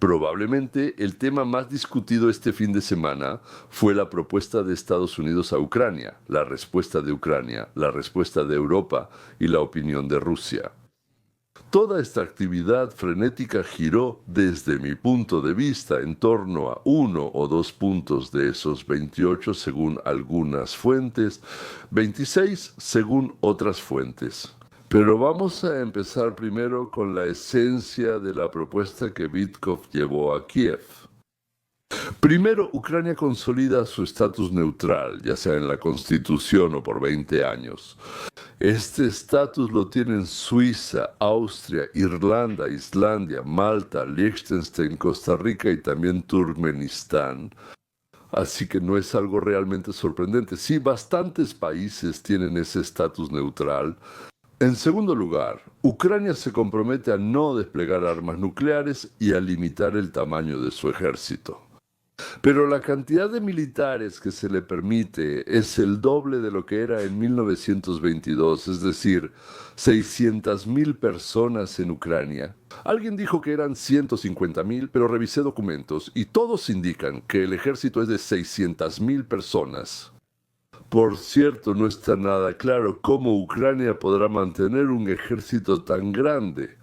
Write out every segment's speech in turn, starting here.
Probablemente el tema más discutido este fin de semana fue la propuesta de Estados Unidos a Ucrania, la respuesta de Ucrania, la respuesta de Europa y la opinión de Rusia. Toda esta actividad frenética giró, desde mi punto de vista, en torno a uno o dos puntos de esos 28 según algunas fuentes, 26 según otras fuentes. Pero vamos a empezar primero con la esencia de la propuesta que Witkoff llevó a Kiev. Primero, Ucrania consolida su estatus neutral, ya sea en la Constitución o por 20 años. Este estatus lo tienen Suiza, Austria, Irlanda, Islandia, Malta, Liechtenstein, Costa Rica y también Turkmenistán. Así que no es algo realmente sorprendente. Sí, bastantes países tienen ese estatus neutral. En segundo lugar, Ucrania se compromete a no desplegar armas nucleares y a limitar el tamaño de su ejército. Pero la cantidad de militares que se le permite es el doble de lo que era en 1922, es decir, 600,000 personas en Ucrania. Alguien dijo que eran 150,000, pero revisé documentos y todos indican que el ejército es de 600,000 personas. Por cierto, no está nada claro cómo Ucrania podrá mantener un ejército tan grande.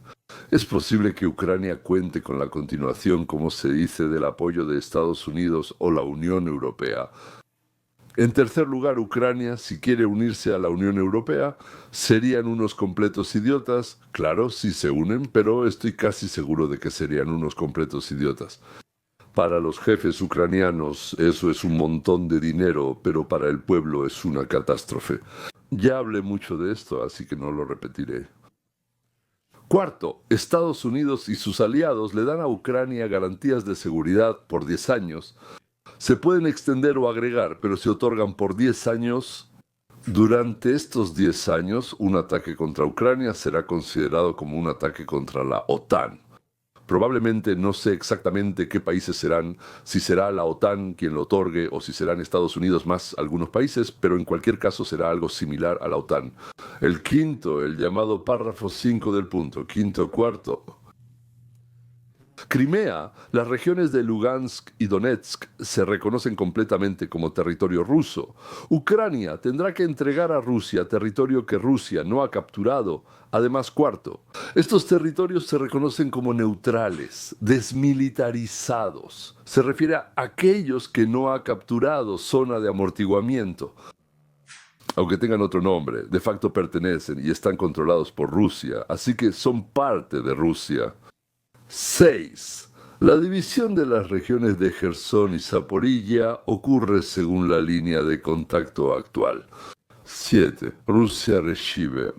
Es posible que Ucrania cuente con la continuación, como se dice, del apoyo de Estados Unidos o la Unión Europea. En tercer lugar, Ucrania, si quiere unirse a la Unión Europea, serían unos completos idiotas. Claro, si se unen, pero estoy casi seguro de que serían unos completos idiotas. Para los jefes ucranianos eso es un montón de dinero, pero para el pueblo es una catástrofe. Ya hablé mucho de esto, así que no lo repetiré. Cuarto, Estados Unidos y sus aliados le dan a Ucrania garantías de seguridad por 10 años. Se pueden extender o agregar, pero se otorgan por 10 años. Durante estos 10 años, un ataque contra Ucrania será considerado como un ataque contra la OTAN. Probablemente no sé exactamente qué países serán, si será la OTAN quien lo otorgue o si serán Estados Unidos más algunos países, pero en cualquier caso será algo similar a la OTAN. El quinto, el llamado párrafo 5 del punto, quinto cuarto. Crimea, las regiones de Lugansk y Donetsk se reconocen completamente como territorio ruso. Ucrania tendrá que entregar a Rusia territorio que Rusia no ha capturado. Además, cuarto, estos territorios se reconocen como neutrales, desmilitarizados. Se refiere a aquellos que no ha capturado, zona de amortiguamiento. Aunque tengan otro nombre, de facto pertenecen y están controlados por Rusia, así que son parte de Rusia. 6. La división de las regiones de Jersón y Zaporilla ocurre según la línea de contacto actual. 7. Rusia recibe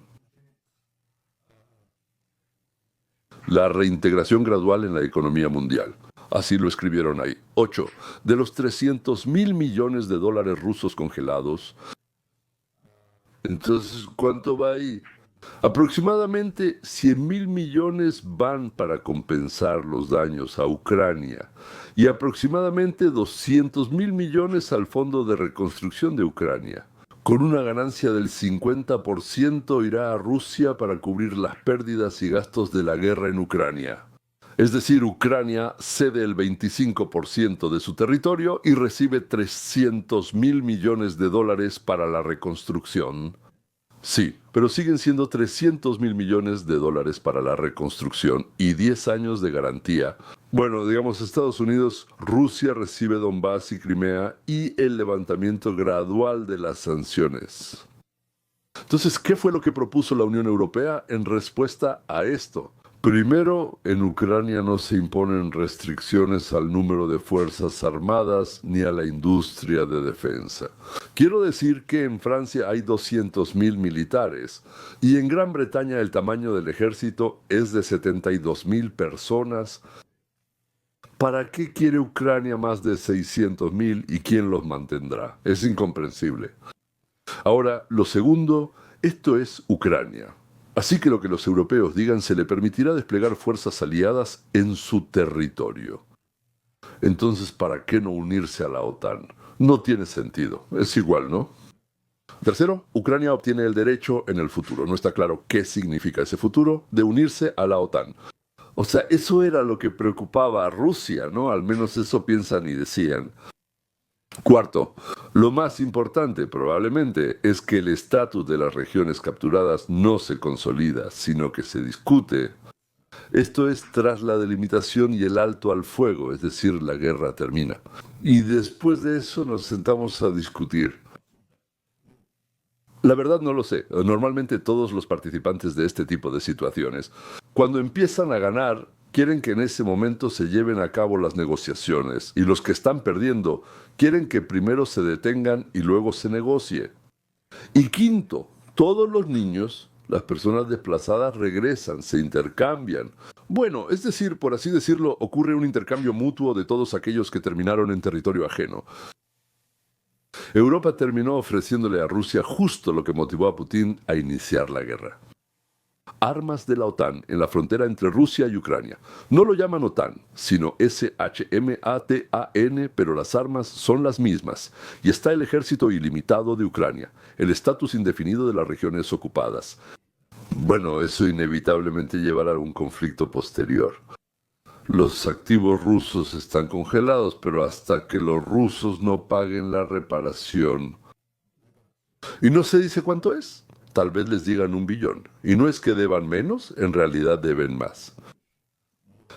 la reintegración gradual en la economía mundial. Así lo escribieron ahí. 8. De los 300,000 millones de dólares rusos congelados. Entonces, ¿cuánto va ahí? Aproximadamente 100,000 millones van para compensar los daños a Ucrania y aproximadamente 200,000 millones al Fondo de Reconstrucción de Ucrania. Con una ganancia del 50% irá a Rusia para cubrir las pérdidas y gastos de la guerra en Ucrania. Es decir, Ucrania cede el 25% de su territorio y recibe 300,000 millones de dólares para la reconstrucción. Sí, pero siguen siendo 300,000 millones de dólares para la reconstrucción y 10 años de garantía. Bueno, digamos Estados Unidos, Rusia recibe Donbass y Crimea y el levantamiento gradual de las sanciones. Entonces, ¿qué fue lo que propuso la Unión Europea en respuesta a esto? Primero, en Ucrania no se imponen restricciones al número de fuerzas armadas ni a la industria de defensa. Quiero decir que en Francia hay 200,000 militares y en Gran Bretaña el tamaño del ejército es de 72,000 personas. ¿Para qué quiere Ucrania más de 600,000 y quién los mantendrá? Es incomprensible. Ahora, lo segundo, esto es Ucrania. Así que lo que los europeos digan se le permitirá desplegar fuerzas aliadas en su territorio. Entonces, ¿para qué no unirse a la OTAN? No tiene sentido. Es igual, ¿no? Tercero, Ucrania obtiene el derecho en el futuro. No está claro qué significa ese futuro de unirse a la OTAN. O sea, eso era lo que preocupaba a Rusia, ¿no? Al menos eso piensan y decían. Cuarto, lo más importante probablemente es que el estatus de las regiones capturadas no se consolida, sino que se discute. Esto es tras la delimitación y el alto al fuego, es decir, la guerra termina. Y después de eso nos sentamos a discutir. La verdad no lo sé. Normalmente todos los participantes de este tipo de situaciones, cuando empiezan a ganar, quieren que en ese momento se lleven a cabo las negociaciones y los que están perdiendo quieren que primero se detengan y luego se negocie. Y quinto, todos los niños, las personas desplazadas regresan, se intercambian. Bueno, es decir, por así decirlo, ocurre un intercambio mutuo de todos aquellos que terminaron en territorio ajeno. Europa terminó ofreciéndole a Rusia justo lo que motivó a Putin a iniciar la guerra. Armas de la OTAN en la frontera entre Rusia y Ucrania. No lo llaman OTAN, sino SHMATAN, pero las armas son las mismas. Y está el ejército ilimitado de Ucrania, el estatus indefinido de las regiones ocupadas. Bueno, eso inevitablemente llevará a un conflicto posterior. Los activos rusos están congelados, pero hasta que los rusos no paguen la reparación. Y no se dice cuánto es. Tal vez les digan 1 billón. Y no es que deban menos, en realidad deben más.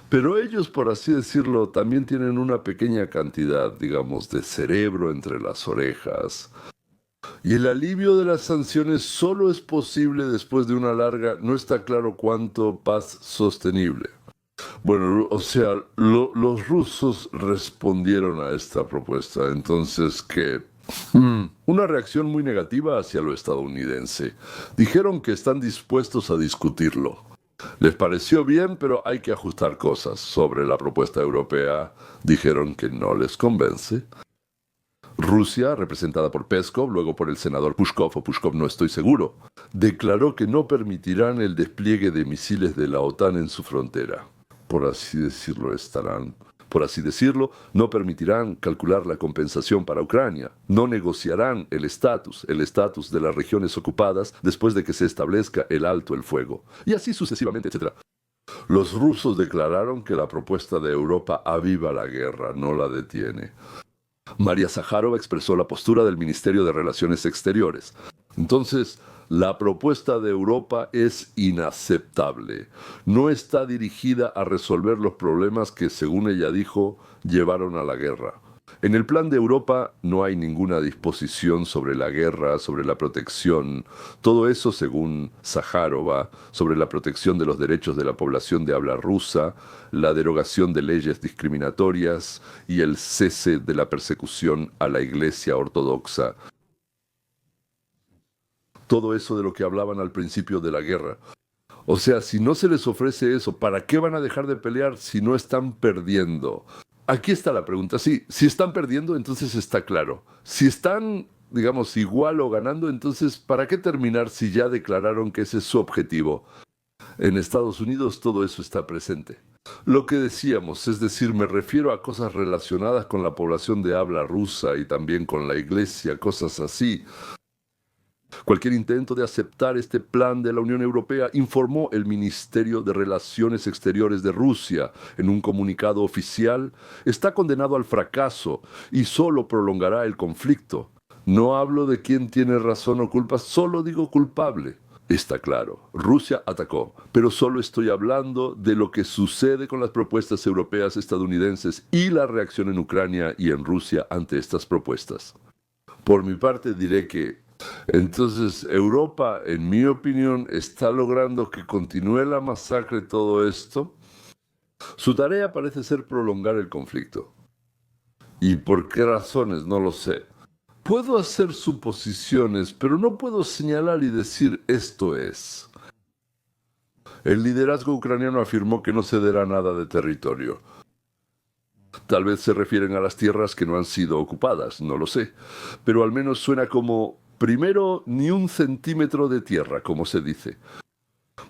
Pero ellos, por así decirlo, también tienen una pequeña cantidad, digamos, de cerebro entre las orejas. Y el alivio de las sanciones solo es posible después de una larga, no está claro cuánto, paz sostenible. Bueno, o sea, los rusos respondieron a esta propuesta, entonces que una reacción muy negativa hacia lo estadounidense. Dijeron que están dispuestos a discutirlo. Les pareció bien, pero hay que ajustar cosas. Sobre la propuesta europea, dijeron que no les convence. Rusia, representada por Peskov, luego por el senador Pushkov, o Pushkov no estoy seguro, declaró que no permitirán el despliegue de misiles de la OTAN en su frontera. Por así decirlo, no permitirán calcular la compensación para Ucrania, no negociarán el estatus de las regiones ocupadas después de que se establezca el alto el fuego, y así sucesivamente, etc. Los rusos declararon que la propuesta de Europa aviva la guerra, no la detiene. María Zaharova expresó la postura del Ministerio de Relaciones Exteriores. Entonces, la propuesta de Europa es inaceptable. No está dirigida a resolver los problemas que, según ella dijo, llevaron a la guerra. En el plan de Europa no hay ninguna disposición sobre la guerra, sobre la protección. Todo eso, según Zaharova, sobre la protección de los derechos de la población de habla rusa, la derogación de leyes discriminatorias y el cese de la persecución a la Iglesia ortodoxa. Todo eso de lo que hablaban al principio de la guerra. O sea, si no se les ofrece eso, ¿para qué van a dejar de pelear si no están perdiendo? Aquí está la pregunta. Sí, si están perdiendo, entonces está claro. Si están, digamos, igual o ganando, entonces, ¿para qué terminar si ya declararon que ese es su objetivo? En Estados Unidos todo eso está presente. Lo que decíamos, es decir, me refiero a cosas relacionadas con la población de habla rusa y también con la iglesia, cosas así. Cualquier intento de aceptar este plan de la Unión Europea, informó el Ministerio de Relaciones Exteriores de Rusia en un comunicado oficial, está condenado al fracaso y solo prolongará el conflicto. No hablo de quién tiene razón o culpa, solo digo culpable. Está claro, Rusia atacó, pero solo estoy hablando de lo que sucede con las propuestas europeas estadounidenses y la reacción en Ucrania y en Rusia ante estas propuestas. Por mi parte diré que entonces Europa, en mi opinión, está logrando que continúe la masacre y todo esto. Su tarea parece ser prolongar el conflicto. ¿Y por qué razones? No lo sé. Puedo hacer suposiciones, pero no puedo señalar y decir esto es. El liderazgo ucraniano afirmó que no cederá nada de territorio. Tal vez se refieren a las tierras que no han sido ocupadas, no lo sé. Pero al menos suena como, primero, ni 1 centímetro de tierra, como se dice.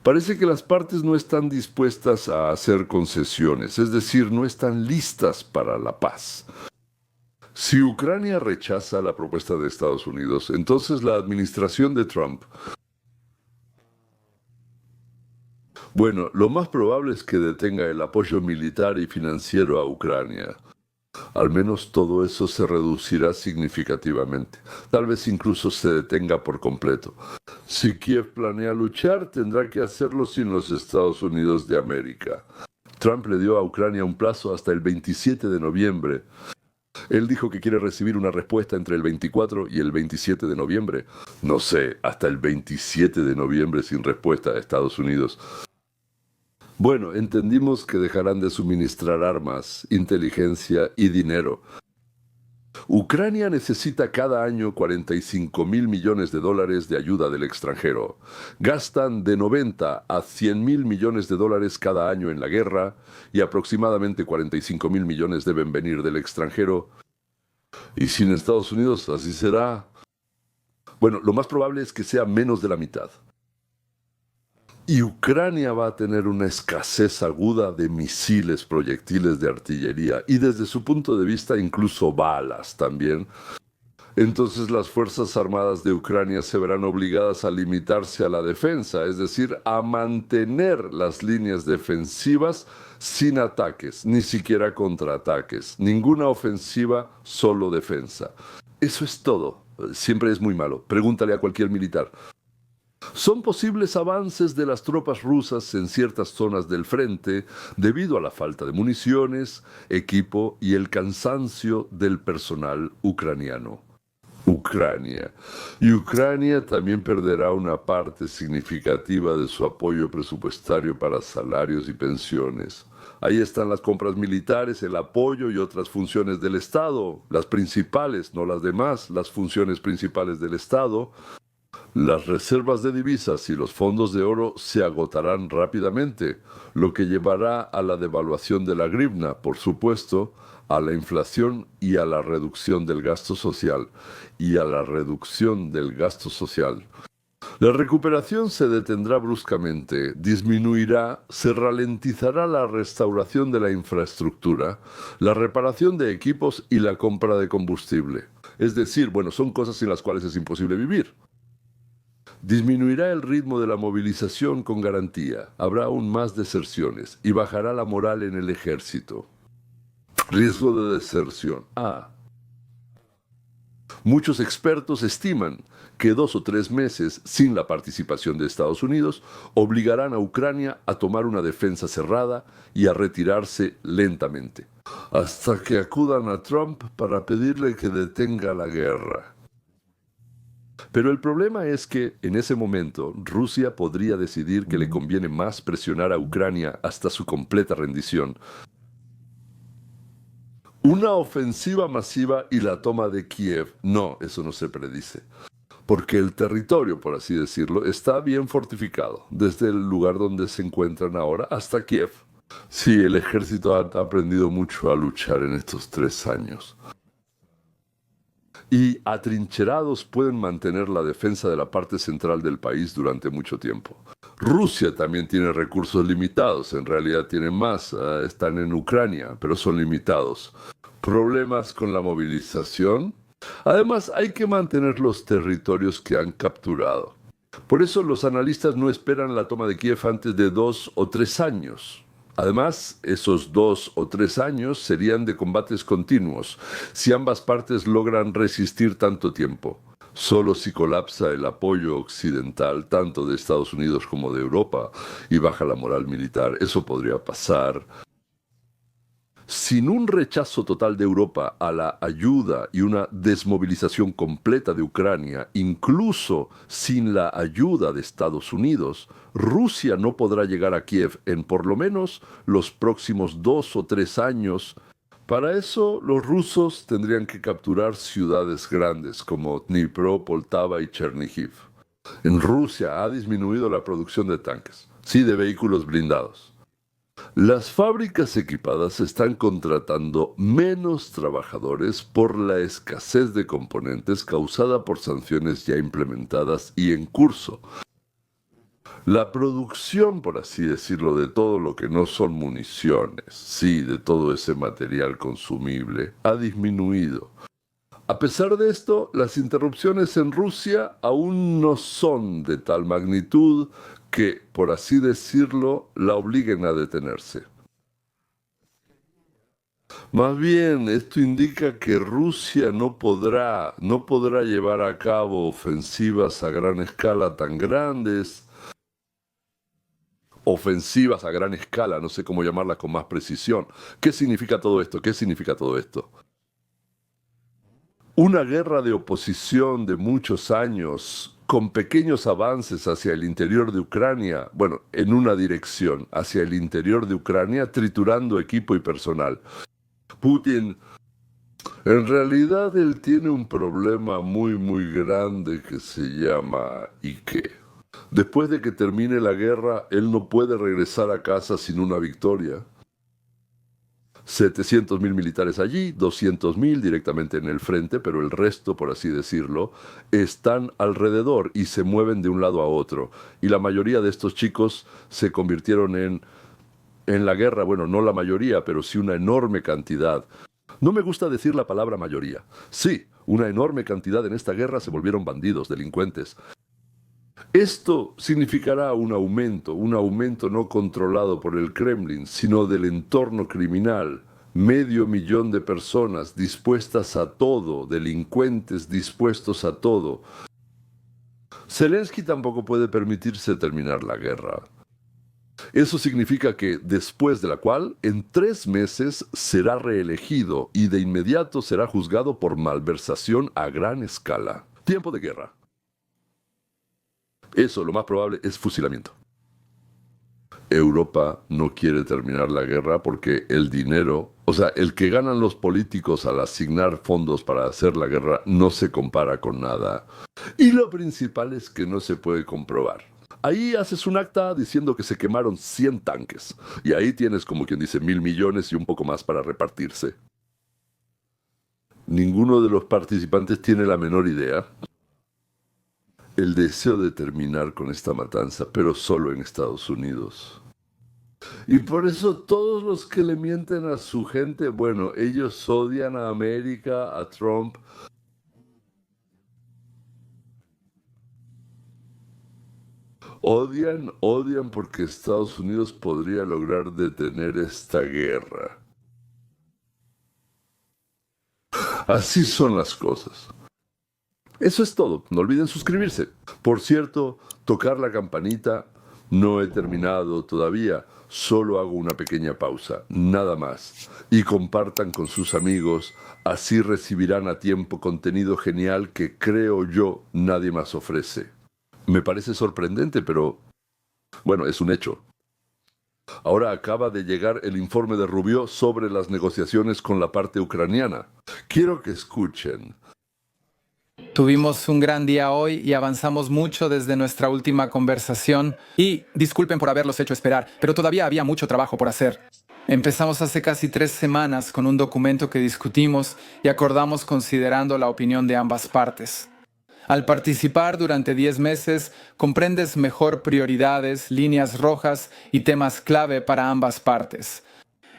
Parece que las partes no están dispuestas a hacer concesiones, es decir, no están listas para la paz. Si Ucrania rechaza la propuesta de Estados Unidos, entonces la administración de Trump, Bueno, lo más probable es que detenga el apoyo militar y financiero a Ucrania. Al menos todo eso se reducirá significativamente. Tal vez incluso se detenga por completo. Si Kiev planea luchar, tendrá que hacerlo sin los Estados Unidos de América. Trump le dio a Ucrania un plazo hasta el 27 de noviembre. Él dijo que quiere recibir una respuesta entre el 24 y el 27 de noviembre. No sé, hasta el 27 de noviembre sin respuesta a Estados Unidos. Bueno, entendimos que dejarán de suministrar armas, inteligencia y dinero. Ucrania necesita cada año 45.000 millones de dólares de ayuda del extranjero. Gastan de 90 a 100.000 millones de dólares cada año en la guerra y aproximadamente 45.000 millones deben venir del extranjero. Y sin Estados Unidos, así será. Bueno, lo más probable es que sea menos de la mitad. Y Ucrania va a tener una escasez aguda de misiles, proyectiles de artillería y desde su punto de vista incluso balas también. Entonces las Fuerzas Armadas de Ucrania se verán obligadas a limitarse a la defensa, es decir, a mantener las líneas defensivas sin ataques, ni siquiera contraataques. Ninguna ofensiva, solo defensa. Eso es todo. Siempre es muy malo. Pregúntale a cualquier militar. Son posibles avances de las tropas rusas en ciertas zonas del frente debido a la falta de municiones, equipo y el cansancio del personal ucraniano. Ucrania. Y Ucrania también perderá una parte significativa de su apoyo presupuestario para salarios y pensiones. Ahí están las compras militares, el apoyo y otras funciones del Estado, las principales, no las demás, las funciones principales del Estado. Las reservas de divisas y los fondos de oro se agotarán rápidamente, lo que llevará a la devaluación de la grivna, por supuesto, a la inflación y a la reducción del gasto social. La recuperación se detendrá bruscamente, disminuirá, se ralentizará la restauración de la infraestructura, la reparación de equipos y la compra de combustible. Es decir, bueno, son cosas sin las cuales es imposible vivir. Disminuirá el ritmo de la movilización con garantía, habrá aún más deserciones y bajará la moral en el ejército. Riesgo de deserción. Muchos expertos estiman que 2 o 3 meses sin la participación de Estados Unidos obligarán a Ucrania a tomar una defensa cerrada y a retirarse lentamente, hasta que acudan a Trump para pedirle que detenga la guerra. Pero el problema es que, en ese momento, Rusia podría decidir que le conviene más presionar a Ucrania hasta su completa rendición. Una ofensiva masiva y la toma de Kiev. No, eso no se predice. Porque el territorio, por así decirlo, está bien fortificado, desde el lugar donde se encuentran ahora hasta Kiev. Sí, el ejército ha aprendido mucho a luchar en estos 3 años. Y atrincherados pueden mantener la defensa de la parte central del país durante mucho tiempo. Rusia también tiene recursos limitados, en realidad tienen más, están en Ucrania, pero son limitados. Problemas con la movilización. Además, hay que mantener los territorios que han capturado. Por eso los analistas no esperan la toma de Kiev antes de 2 o 3 años. Además, esos 2 o 3 años serían de combates continuos, si ambas partes logran resistir tanto tiempo. Solo si colapsa el apoyo occidental, tanto de Estados Unidos como de Europa, y baja la moral militar, eso podría pasar. Sin un rechazo total de Europa a la ayuda y una desmovilización completa de Ucrania, incluso sin la ayuda de Estados Unidos, Rusia no podrá llegar a Kiev en por lo menos los próximos 2 o 3 años. Para eso, los rusos tendrían que capturar ciudades grandes como Dnipro, Poltava y Chernihiv. En Rusia ha disminuido la producción de tanques, sí de vehículos blindados. Las fábricas equipadas están contratando menos trabajadores por la escasez de componentes causada por sanciones ya implementadas y en curso. La producción, por así decirlo, de todo lo que no son municiones, sí, de todo ese material consumible, ha disminuido. A pesar de esto, las interrupciones en Rusia aún no son de tal magnitud que, por así decirlo, la obliguen a detenerse. Más bien, esto indica que Rusia no podrá llevar a cabo ofensivas a gran escala tan grandes, ofensivas a gran escala, no sé cómo llamarlas con más precisión. ¿Qué significa todo esto? ¿Qué significa todo esto? Una guerra de oposición de muchos años, con pequeños avances hacia el interior de Ucrania, bueno, en una dirección, hacia el interior de Ucrania, triturando equipo y personal. Putin, en realidad él tiene un problema muy grande que se llama Ike. Después de que termine la guerra, él no puede regresar a casa sin una victoria. 700.000 militares allí, 200.000 directamente en el frente, pero el resto, por así decirlo, están alrededor y se mueven de un lado a otro. Y la mayoría de estos chicos se convirtieron en la guerra, bueno, no la mayoría, pero sí una enorme cantidad. No me gusta decir la palabra mayoría. Sí, una enorme cantidad en esta guerra se volvieron bandidos, delincuentes. Esto significará un aumento no controlado por el Kremlin, sino del entorno criminal. 500.000 de personas dispuestas a todo, delincuentes dispuestos a todo. Zelensky tampoco puede permitirse terminar la guerra. Eso significa que después de la cual, en 3 meses, será reelegido y de inmediato será juzgado por malversación a gran escala. Tiempo de guerra. Eso, lo más probable, es fusilamiento. Europa no quiere terminar la guerra porque el dinero, o sea, el que ganan los políticos al asignar fondos para hacer la guerra no se compara con nada. Y lo principal es que no se puede comprobar. Ahí haces un acta diciendo que se quemaron 100 tanques. Y ahí tienes como quien dice 1.000 millones y un poco más para repartirse. Ninguno de los participantes tiene la menor idea. El deseo de terminar con esta matanza, pero solo en Estados Unidos. Y por eso todos los que le mienten a su gente, bueno, ellos odian a América, a Trump. Odian porque Estados Unidos podría lograr detener esta guerra. Así son las cosas. Eso es todo. No olviden suscribirse. Por cierto, tocar la campanita. No he terminado todavía. Solo hago una pequeña pausa. Nada más. Y compartan con sus amigos. Así recibirán a tiempo contenido genial que creo yo nadie más ofrece. Me parece sorprendente, pero bueno, es un hecho. Ahora acaba de llegar el informe de Rubio sobre las negociaciones con la parte ucraniana. Quiero que escuchen. Tuvimos un gran día hoy y avanzamos mucho desde nuestra última conversación. Y disculpen por haberlos hecho esperar, pero todavía había mucho trabajo por hacer. Empezamos hace casi 3 semanas con un documento que discutimos y acordamos considerando la opinión de ambas partes. Al participar durante 10 meses, comprendes mejor prioridades, líneas rojas y temas clave para ambas partes.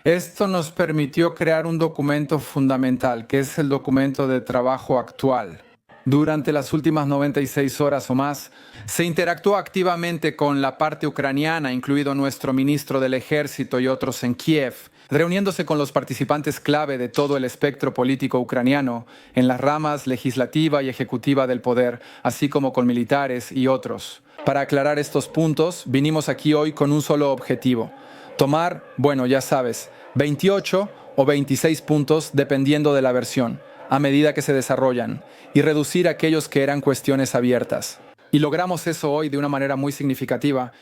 Esto nos permitió crear un documento fundamental, que es el documento de trabajo actual. Durante las últimas 96 horas o más, se interactuó activamente con la parte ucraniana, incluido nuestro ministro del Ejército y otros en Kiev, reuniéndose con los participantes clave de todo el espectro político ucraniano, en las ramas legislativa y ejecutiva del poder, así como con militares y otros. Para aclarar estos puntos, vinimos aquí hoy con un solo objetivo: tomar, bueno, ya sabes, 28 o 26 puntos dependiendo de la versión, a medida que se desarrollan, y reducir aquellos que eran cuestiones abiertas. Y logramos eso hoy de una manera muy significativa.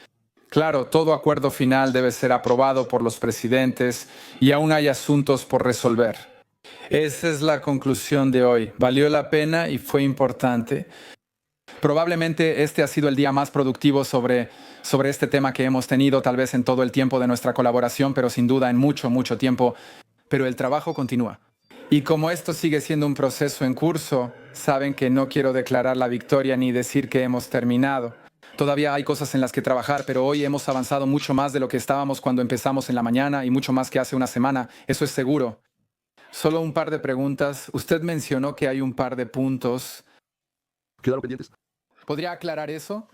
Claro, todo acuerdo final debe ser aprobado por los presidentes y aún hay asuntos por resolver. Esa es la conclusión de hoy. Valió la pena y fue importante. Probablemente este ha sido el día más productivo sobre este tema que hemos tenido, tal vez en todo el tiempo de nuestra colaboración, pero sin duda en mucho tiempo. Pero el trabajo continúa. Y como esto sigue siendo un proceso en curso, saben que no quiero declarar la victoria ni decir que hemos terminado. Todavía hay cosas en las que trabajar, pero hoy hemos avanzado mucho más de lo que estábamos cuando empezamos en la mañana y mucho más que hace una semana, eso es seguro. Solo un par de preguntas. Usted mencionó que hay un par de puntos. ¿Quedaron pendientes? ¿Podría aclarar eso?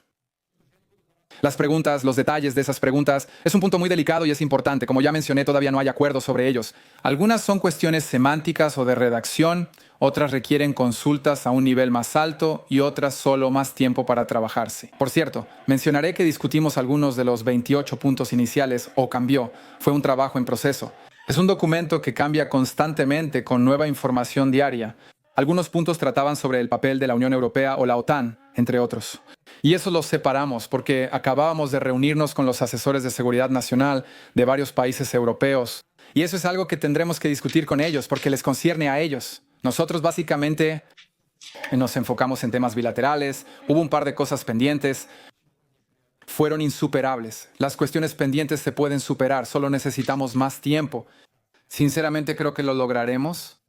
Las preguntas, los detalles de esas preguntas, es un punto muy delicado y es importante. Como ya mencioné, todavía no hay acuerdo sobre ellos. Algunas son cuestiones semánticas o de redacción, otras requieren consultas a un nivel más alto y otras solo más tiempo para trabajarse. Por cierto, mencionaré que discutimos algunos de los 28 puntos iniciales o cambió. Fue un trabajo en proceso. Es un documento que cambia constantemente con nueva información diaria. Algunos puntos trataban sobre el papel de la Unión Europea o la OTAN, entre otros. Y eso los separamos porque acabábamos de reunirnos con los asesores de seguridad nacional de varios países europeos. Y eso es algo que tendremos que discutir con ellos porque les concierne a ellos. Nosotros básicamente nos enfocamos en temas bilaterales, hubo un par de cosas pendientes, fueron insuperables. Las cuestiones pendientes se pueden superar, solo necesitamos más tiempo. Sinceramente creo que lo lograremos.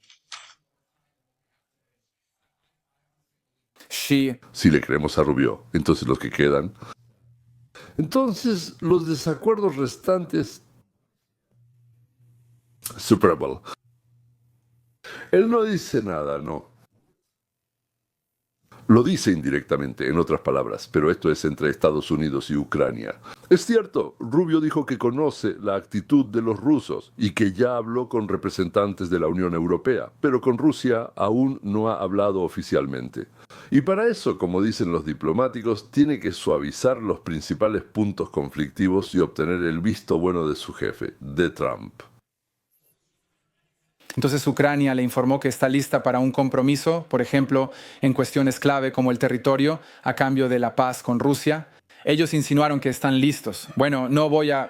Sí. Si le creemos a Rubio, entonces los que quedan. Entonces, los desacuerdos restantes. Super Bowl. Él no dice nada, no. Lo dice indirectamente, en otras palabras, pero esto es entre Estados Unidos y Ucrania. Es cierto, Rubio dijo que conoce la actitud de los rusos y que ya habló con representantes de la Unión Europea, pero con Rusia aún no ha hablado oficialmente. Y para eso, como dicen los diplomáticos, tiene que suavizar los principales puntos conflictivos y obtener el visto bueno de su jefe, de Trump. Entonces Ucrania le informó que está lista para un compromiso, por ejemplo, en cuestiones clave como el territorio, a cambio de la paz con Rusia. Ellos insinuaron que están listos. Bueno,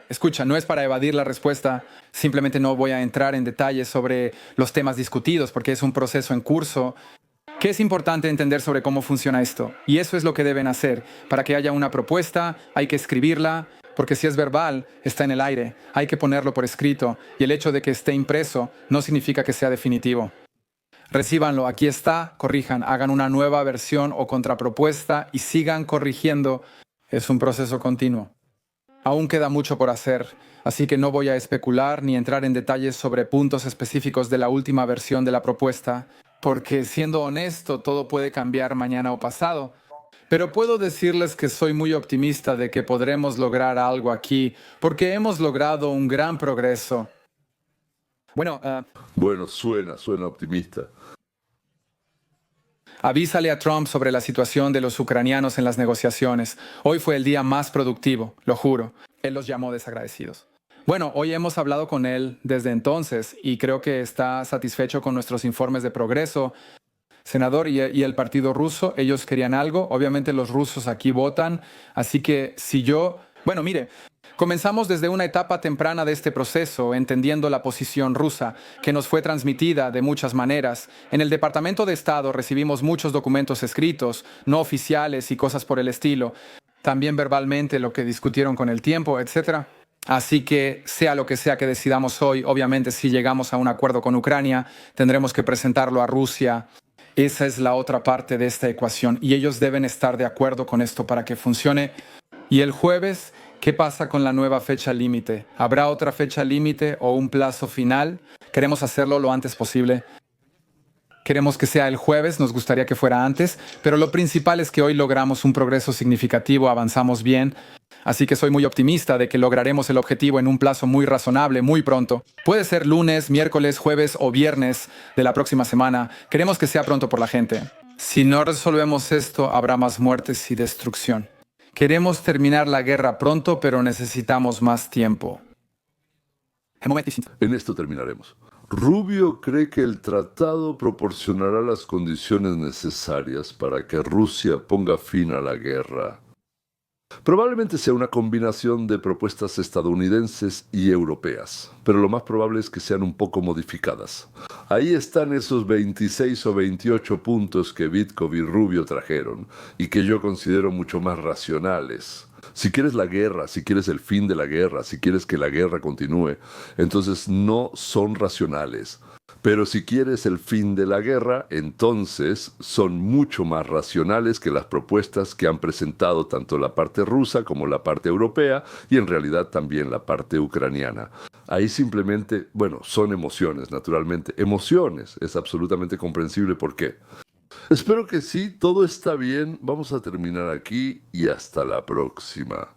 escucha, no es para evadir la respuesta, simplemente no voy a entrar en detalles sobre los temas discutidos porque es un proceso en curso. Que es importante entender sobre cómo funciona esto. Y eso es lo que deben hacer. Para que haya una propuesta, hay que escribirla, porque si es verbal, está en el aire. Hay que ponerlo por escrito. Y el hecho de que esté impreso no significa que sea definitivo. Recíbanlo, aquí está, corrijan, hagan una nueva versión o contrapropuesta y sigan corrigiendo. Es un proceso continuo. Aún queda mucho por hacer, así que no voy a especular ni entrar en detalles sobre puntos específicos de la última versión de la propuesta, porque siendo honesto, todo puede cambiar mañana o pasado. Pero puedo decirles que soy muy optimista de que podremos lograr algo aquí, porque hemos logrado un gran progreso. Bueno, Suena optimista. avísale a Trump sobre la situación de los ucranianos en las negociaciones. Hoy fue el día más productivo, lo juro. Él los llamó desagradecidos. Bueno, hoy hemos hablado con él desde entonces y creo que está satisfecho con nuestros informes de progreso. Senador, y el partido ruso, ellos querían algo. Obviamente los rusos aquí votan. Así que mire, comenzamos desde una etapa temprana de este proceso, entendiendo la posición rusa, que nos fue transmitida de muchas maneras. En el Departamento de Estado recibimos muchos documentos escritos, no oficiales y cosas por el estilo. También verbalmente lo que discutieron con el tiempo, etc. Así que, sea lo que sea que decidamos hoy, obviamente si llegamos a un acuerdo con Ucrania, tendremos que presentarlo a Rusia. Esa es la otra parte de esta ecuación y ellos deben estar de acuerdo con esto para que funcione. Y el jueves, ¿qué pasa con la nueva fecha límite? ¿Habrá otra fecha límite o un plazo final? Queremos hacerlo lo antes posible. Queremos que sea el jueves, nos gustaría que fuera antes, pero lo principal es que hoy logramos un progreso significativo, avanzamos bien. Así que soy muy optimista de que lograremos el objetivo en un plazo muy razonable, muy pronto. Puede ser lunes, miércoles, jueves o viernes de la próxima semana. Queremos que sea pronto por la gente. Si no resolvemos esto, habrá más muertes y destrucción. Queremos terminar la guerra pronto, pero necesitamos más tiempo. En esto terminaremos. Rubio cree que el tratado proporcionará las condiciones necesarias para que Rusia ponga fin a la guerra. Probablemente sea una combinación de propuestas estadounidenses y europeas, pero lo más probable es que sean un poco modificadas. Ahí están esos 26 o 28 puntos que Witkoff y Rubio trajeron y que yo considero mucho más racionales. Si quieres la guerra, si quieres el fin de la guerra, si quieres que la guerra continúe, entonces no son racionales. Pero si quieres el fin de la guerra, entonces son mucho más racionales que las propuestas que han presentado tanto la parte rusa como la parte europea y en realidad también la parte ucraniana. Ahí simplemente, son emociones, naturalmente. Emociones, es absolutamente comprensible por qué. Espero que sí, todo está bien. Vamos a terminar aquí y hasta la próxima.